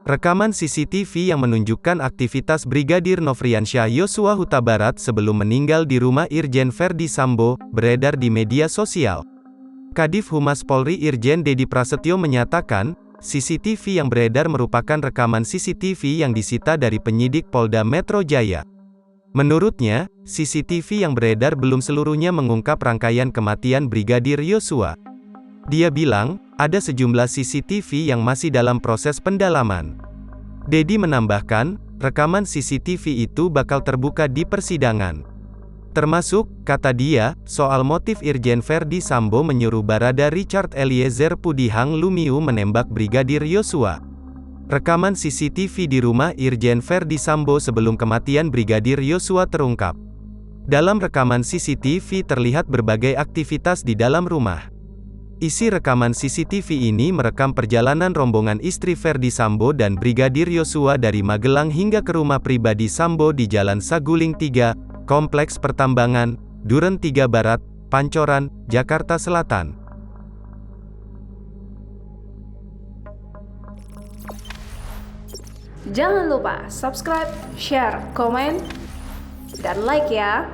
Rekaman CCTV yang menunjukkan aktivitas Brigadir Nofriansyah Yosua Huta Barat sebelum meninggal di rumah Irjen Verdi Sambo, beredar di media sosial. Kadif Humas Polri Irjen Dedi Prasetyo menyatakan, CCTV yang beredar merupakan rekaman CCTV yang disita dari penyidik Polda Metro Jaya. Menurutnya, CCTV yang beredar belum seluruhnya mengungkap rangkaian kematian Brigadir Yosua. Dia bilang, ada sejumlah CCTV yang masih dalam proses pendalaman. Dedi menambahkan, rekaman CCTV itu bakal terbuka di persidangan. Termasuk, kata dia, soal motif Irjen Verdi Sambo menyuruh Barada Richard Eliezer Pudihang Lumiu menembak Brigadir Yosua. Rekaman CCTV di rumah Irjen Verdi Sambo sebelum kematian Brigadir Yosua terungkap. Dalam rekaman CCTV terlihat berbagai aktivitas di dalam rumah. Isi rekaman CCTV ini merekam perjalanan rombongan istri Verdi Sambo dan Brigadir Yosua dari Magelang hingga ke rumah pribadi Sambo di Jalan Saguling 3, Kompleks Pertambangan, Duren 3 Barat, Pancoran, Jakarta Selatan. Jangan lupa subscribe, share, komen, dan like ya!